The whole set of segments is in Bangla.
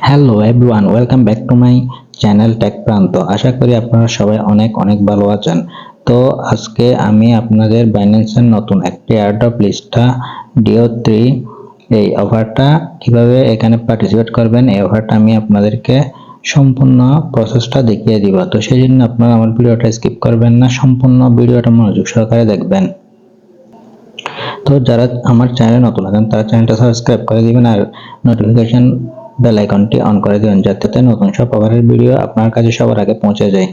Hello everyone, welcome back to my channel tech Pranto. আশা করি আপনারা সবাই অনেক অনেক ভালো আছেন। তো আজকে আমি আপনাদের বাইন্যান্সের নতুন একটি এয়ারড্রপ লিস্টটা DO3 এই অফারটা কিভাবে এখানে পার্টিসিপেট করবেন, এই অফারটা আমি আপনাদেরকে সম্পূর্ণ প্রসেসটা দেখিয়ে দিব। তো সেই জন্য আপনারা আমার ভিডিওটা স্কিপ করবেন না, সম্পূর্ণ ভিডিওটা মনোযোগ সহকারে দেখবেন। তো যারা আমার চ্যানেলে নতুন আছেন তারা চ্যানেলটা সাবস্ক্রাইব করে দিবেন আর নোটিফিকেশন বেল আইকনটি অন করে দিবেন, যাতে নতুন সব অফারের ভিডিও আপনার কাছে সবার আগে পৌঁছে যায়।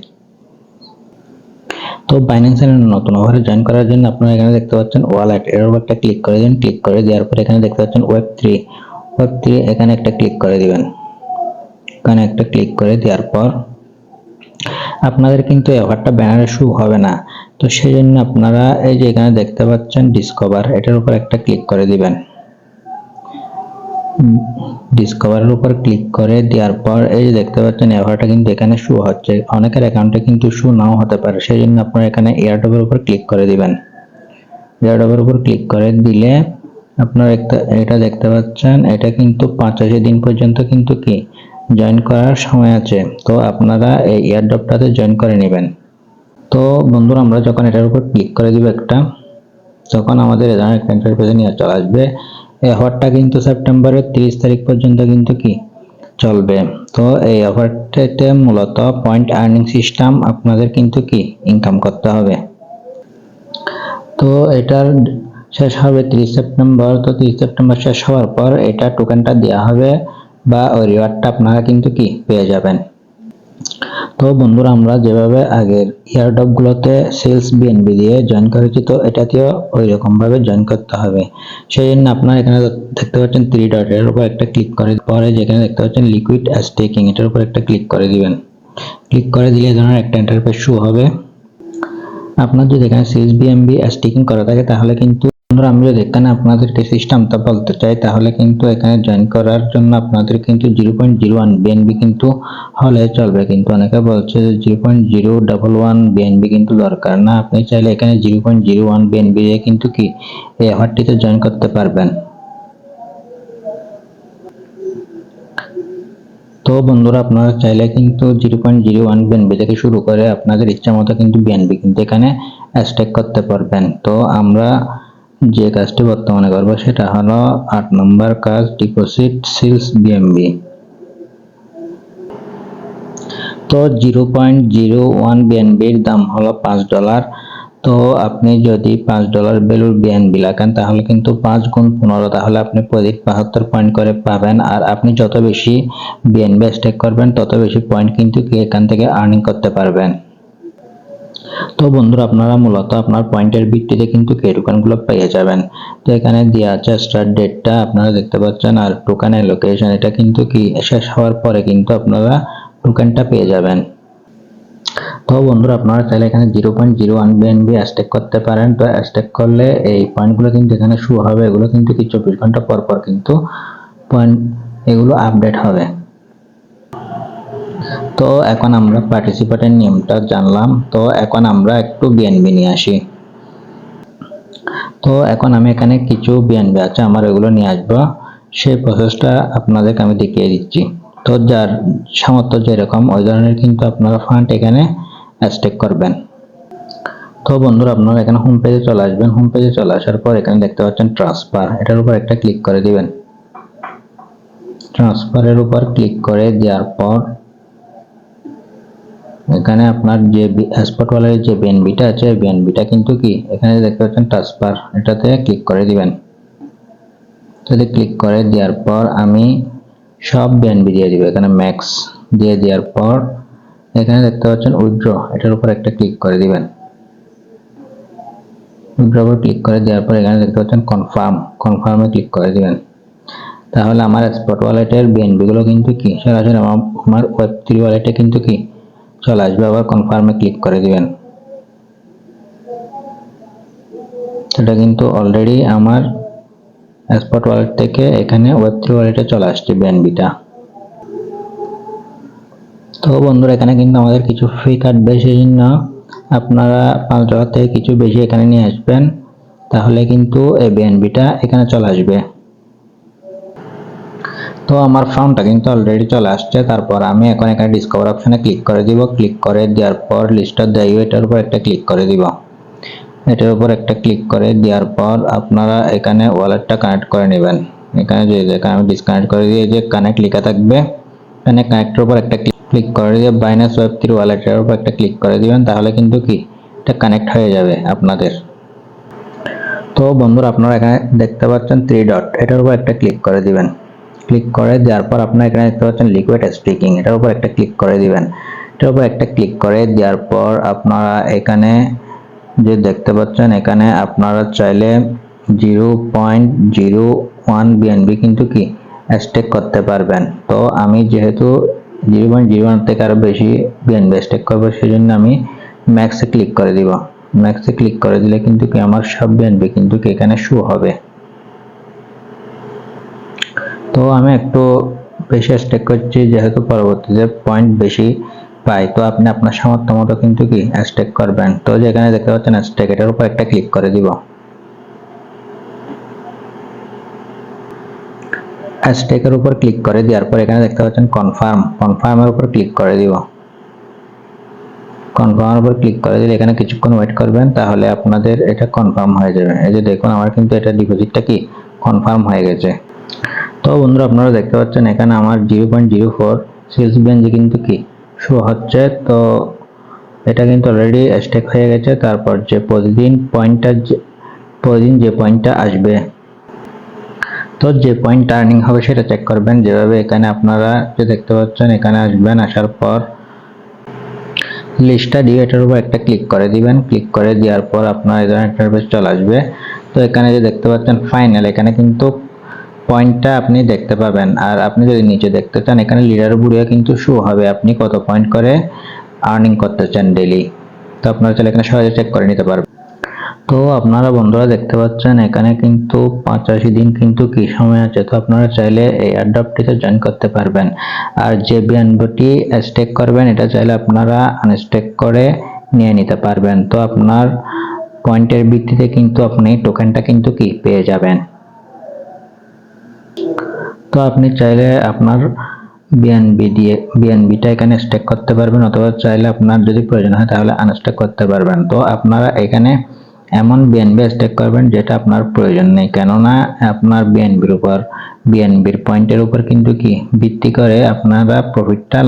তো বাইন্যান্সের নতুন অফারে জয়েন করার জন্য আপনারা এখানে দেখতে পাচ্ছেন ওয়ালেট, এর উপর একটা ক্লিক করে দিন। ক্লিক করে দেওয়ার পর এখানে দেখতে পাচ্ছেন ওয়েব3 এখানে একটা ক্লিক করে দিবেন। এখানে একটা ক্লিক করে দেওয়ার পর আপনাদের কিন্তু এই অফারটা ব্যানারে শো হবে না। তো সেই জন্য আপনারা এই যে এখানে দেখতে পাচ্ছেন ডিসকভার, এটার উপর একটা ক্লিক করে দিবেন। ডিসকভারের উপর ক্লিক করে দেওয়ার পর এই যে দেখতে পাচ্ছেন অফারটা কিন্তু এখানে শো হচ্ছে। অনেকের অ্যাকাউন্টে কিন্তু শো নাও হতে পারে, সেই জন্য আপনারা এখানে এয়ারড্রপের উপর ক্লিক করে দিবেন। এয়ারড্রপের উপর ক্লিক করে দিলে আপনারা এটা দেখতে পাচ্ছেন, এটা কিন্তু 85 দিন পর্যন্ত কিন্তু কি জয়েন করার সময় আছে। তো আপনারা এই এয়ারড্রপটাতে জয়েন করে নেবেন। তো বন্ধুরা, আমরা যখন এটার উপর ক্লিক করে দিব তখন আমাদের এই ধরনের একটা ইন্টারফেসে নিয়ে চলে আসবে। এই অফারটা কিন্তু সেপ্টেম্বরের 30 তারিখ পর্যন্ত কিন্তু কি চলবে। তো এই অফারটাতে মূলত পয়েন্ট আর্নিং সিস্টেম আপনাদের কিন্তু কি ইনকাম করতে হবে। তো এটার শেষ হবে 30 সেপ্টেম্বর। তো 30 সেপ্টেম্বর শেষ হওয়ার পর এটা টোকেনটা দেওয়া হবে বা ওই রিওয়ার্ডটা আপনারা কিন্তু কি পেয়ে যাবেন। তো বন্ধুরা, আমরা যেভাবে আগের এয়ারড্রপ গুলোতে সেলস বিএনবি দিয়ে জয়েন করেছি, তো এটাতেও ওই রকম ভাবে জয়েন করতে হবে। সেই জন্য আপনারা এখানে দেখতে পাচ্ছেন 3 ডট, এর উপর একটা ক্লিক করে পরে যেখানে দেখতে পাচ্ছেন লিকুইড স্টেকিং, এটার উপর একটা ক্লিক করে দিবেন। ক্লিক করে দিলে ধরনের একটা ইন্টারফেস শো হবে। আপনার যদি এখানে সেলস বিএনবি স্টেকিং করা থাকে তাহলে কিন্তু বন্ধুরা, আমি যদি এখানে আপনাদেরকে সিস্টেমটা বলতে চাই তাহলে কিন্তু এখানে জয়েন করার জন্য আপনাদের কিন্তু 0.01 বিএনবি কিন্তু হলে চলবে। কিন্তু অনেকে বলছে যে 0.011 বিএনবি কিন্তু দরকার না, আপনি চাইলে এখানে 0.01 বিএনবি দিয়ে কিন্তু কি এই অফারটিতে জয়েন করতে পারবেন। তো বন্ধুরা, আপনারা চাইলে কিন্তু 0.01 বিএনবি থেকে শুরু করে আপনাদের ইচ্ছা মতো কিন্তু বিএনবি কিন্তু এখানে স্টেক করতে পারবেন। তো আমরা যে কাজটি বর্তমানে করব সেটা হলো 8 নম্বর কাজ, ডিপোজিট সেলস বিএনবি। তো 0.01 বিএনবির দাম হলো $5। তো আপনি যদি $5 ভ্যালুর বিএনবি লাগান তাহলে কিন্তু 5 গুণ 15, তাহলে আপনি প্রতি 72 পয়েন্ট করে পাবেন। আর আপনি যত বেশি বিএনবি স্টেক করবেন তত বেশি পয়েন্ট কিন্তু এখান থেকে আর্নিং করতে পারবেন। তো বন্ধুরা, আপনারা মূলত আপনার পয়েন্টের ভিত্তিতে কিন্তু এই টোকেনগুলো পেয়ে যাবেন। তো এখানে দেওয়া আছে স্টার্ট ডেটটা আপনারা দেখতে পাচ্ছেন, আর টোকেন অ্যালোকেশন এটা কিন্তু কি শেষ হওয়ার পরে কিন্তু আপনারা টোকেনটা পেয়ে যাবেন। তো বন্ধুরা, আপনারা চাইলে এখানে 0.01 বিএনবি স্টেক করতে পারেন। তো স্টেক করলে এই পয়েন্টগুলো কিন্তু এখানে শো হবে। এগুলো কিন্তু কি 24 ঘন্টা পর পর কিন্তু পয়েন্ট এগুলো আপডেট হবে। তো এখন আমরা পার্টিসিপেটের নিয়মটা জানলাম। তো এখন আমরা একটু বিএনবি নিয়ে আসি। তো এখন আমি এখানে কিছু বিএনবি আছে আমার, এগুলো নিয়ে আসবো। সেই প্রসেসটা আপনাদেরকে আমি দেখিয়ে দিচ্ছি। তো যার সামর্থ্য যেরকম ওই ধরনের কিন্তু আপনারা ফান্ড এখানে স্টেক করবেন। তো বন্ধুরা, আপনারা এখানে হোম পেজে চলে আসবেন। হোম পেজে চলে আসার পর এখানে দেখতে পাচ্ছেন ট্রান্সফার, এটার উপর একটা ক্লিক করে দিবেন। ট্রান্সফারের উপর ক্লিক করে দেওয়ার পর এখানে আপনার যে স্পট ওয়ালেটের যে বিএনবিটা আছে বিএনবিটা কিন্তু কি এখানে দেখতে পাচ্ছেন ট্রান্সফার, এটাতে ক্লিক করে দিবেন। তাহলে ক্লিক করে দেওয়ার পর আমি সব বিএনবি দিয়ে দিব, এখানে ম্যাক্স দিয়ে দেওয়ার পর এখানে দেখতে পাচ্ছেন উইথড্র, এটার উপর একটা ক্লিক করে দিবেন। উইথড্র উপর ক্লিক করে দেওয়ার পর এখানে দেখতে পাচ্ছেন কনফার্মে ক্লিক করে দিবেন। তাহলে আমার স্পট ওয়ালেটের বিএনবি গুলো কিন্তু কি সরাসরি আমার ওয়েব3 ওয়ালেটে কিন্তু কি চলে আসবে। আবার কনফার্মে ক্লিক করে দিবেন। এটা কিন্তু অলরেডি আমার স্পট ওয়ালেট থেকে এখানে ওয়েব3 ওয়ালেটে চলে আসছে বিএনবিটা। তো বন্ধুরা, এখানে কিন্তু আমাদের কিছু ফি কাটবে, সেই জন্য আপনারা $5 থেকে কিছু বেশি এখানে নিয়ে আসবেন, তাহলে কিন্তু এই বিএনবিটা এখানে চলে আসবে। তো আমার ফর্মটা কিন্তু অলরেডি চলে আসছে। তারপর আমি এখন এখানে ডিসকভার অপশনে ক্লিক করে দিব। ক্লিক করে দেওয়ার পর লিস্ট অফ দ্য এটার উপর একটা ক্লিক করে দিব। এটার উপর একটা ক্লিক করে দেওয়ার পর আপনারা এখানে ওয়ালেটটা কানেক্ট করে নেবেন। এখানে যে এখানে আমি ডিসকানেক্ট করে দিয়ে যে কানেক্ট লেখা থাকবে, এখানে কানেক্টের উপর একটা ক্লিক করে দিয়ে বাইন্যান্স ওয়েব3 ওয়ালেটের উপর একটা ক্লিক করে দিবেন, তাহলে কিন্তু কি এটা কানেক্ট হয়ে যাবে আপনাদের। তো বন্ধুরা আপনারা এখানে দেখতে পাচ্ছেন 3 ডট, এটার উপর একটা ক্লিক করে দিবেন। ক্লিক করে দেওয়ার পর আপনারা এখানে দেখতে পাচ্ছেন লিকুইড স্টেকিং, এটার উপর একটা ক্লিক করে দিবেন। এটার উপর একটা ক্লিক করে দেওয়ার পর আপনারা এখানে যে দেখতে পাচ্ছেন এখানে আপনারা চাইলে 0.01 বিএনবি কিন্তু কি স্টেক করতে পারবেন। তো আমি যেহেতু 0.01 থেকে আরো বেশি বিএনবি স্টেক করবো, সেজন্য আমি ম্যাক্সে ক্লিক করে দিব। ম্যাক্সে ক্লিক করে দিলে কিন্তু কি আমার সব বিএনবি কিন্তু কি এখানে শো হবে। তো আমি একটু বেশি স্টেক করছি যেহেতু পরবর্তীতে পয়েন্ট বেশি পাই, তো আপনি আপনার সামর্থ্য মতো কিন্তু কি স্টেক করবেন। তো যেখানে দেখতে পাচ্ছেন স্টেক, এটার উপর একটা ক্লিক করে দিব। স্টেকের উপর ক্লিক করে দেওয়ার পর এখানে দেখতে পাচ্ছেন কনফার্ম, কনফার্মের উপর ক্লিক করে দিব। কনফার্মের উপর ক্লিক করে দিলে এখানে কিছুক্ষণ ওয়েট করবেন, তাহলে আপনাদের এটা কনফার্ম হয়ে যাবে। এই যে দেখুন আমার কিন্তু এটা ডিপোজিটটা কি কনফার্ম হয়ে গেছে। তো বন্ধুরা আপনারা দেখতে পাচ্ছেন এখানে আমার 0.04 সেলস বিএনবি কিন্তু কি শো হচ্ছে। তো এটা কিন্তু অলরেডি স্টেক হয়ে গেছে। তারপর যে প্রতিদিন যে পয়েন্টটা আসবে, তো যে পয়েন্ট আর্নিং হবে সেটা চেক করবেন। যেভাবে এখানে আপনারা যে দেখতে পাচ্ছেন এখানে আসবেন, আসার পর লিস্টটা দিয়ে এটার উপর একটা ক্লিক করে দিবেন। ক্লিক করে দেওয়ার পর আপনার এই ধরনের ইন্টারফেস চলে আসবে। তো এখানে যে দেখতে পাচ্ছেন ফাইনাল, এখানে কিন্তু পয়েন্টটা আপনি দেখতে পাবেন। আর আপনি যদি নিচে দেখতে চান এখানে লিডার বোর্ডে কিন্তু শো হবে আপনি কত পয়েন্ট করে আর্নিং করতে চান ডেইলি। তো আপনারা চাইলে এখানে সহজে চেক করে নিতে পারবেন। তো আপনারা বন্ধুরা দেখতে পাচ্ছেন এখানে কিন্তু 85 দিন কিন্তু কি সময় আছে। তো আপনারা চাইলে এই অ্যাডপ্টটিতে জয়েন করতে পারবেন। আর যে বিএনবিটি স্টেক করবেন এটা চাইলে আপনারা আনস্টেক করে নিয়ে নিতে পারবেন। তো আপনার পয়েন্টের ভিত্তিতে কিন্তু আপনি টোকেনটা কিন্তু কি পেয়ে যাবেন। তো আপনি চাইলে আপনার বিএনবিটা এখানে স্টেক করতে পারবেন, অথবা চাইলে আপনার যদি প্রয়োজন হয় তাহলে আনস্টেক করতে পারবেন। তো আপনারা এখানে এমন বিএনবি স্টেক করবেন যেটা আপনার প্রয়োজন নেই, কেননা আপনার বিএনবির পয়েন্টের উপর কিন্তু কি ভিত্তি করে আপনারা প্রফিটটা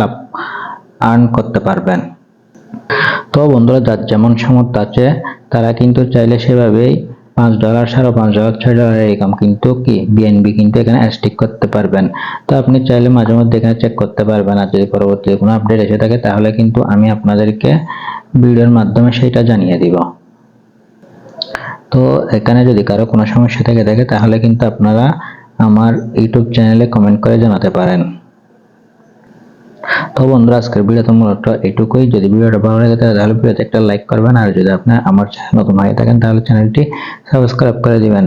আর্ন করতে পারবেন। তো বন্ধুরা যার যেমন সামর্থ্য আছে তারা কিন্তু চাইলে সেভাবেই $5, $5.5, $6 এরকম কিন্তু কি বিএনবি কিন্তু এখানে স্টেক করতে পারবেন। তো আপনি চাইলে মাঝে মধ্যে এখানে চেক করতে পারবেন। আর যদি পরবর্তীতে কোনো আপডেট এসে থাকে তাহলে কিন্তু আমি আপনাদেরকে ভিডিওর মাধ্যমে সেটা জানিয়ে দিব। তো এখানে যদি কারো কোনো সমস্যা থেকে থাকে তাহলে কিন্তু আপনারা আমার ইউটিউব চ্যানেলে কমেন্ট করে জানাতে পারেন। তো বন্ধুরা আজকের ভিডিওতে মূলত এটুকুই। যদি ভিডিওটা ভালো লাগে তাহলে ভিডিওতে একটা লাইক করবেন, আর যদি আপনি আমার চ্যানেল নতুন হয়ে থাকেন তাহলে চ্যানেলটি সাবস্ক্রাইব করে দিবেন।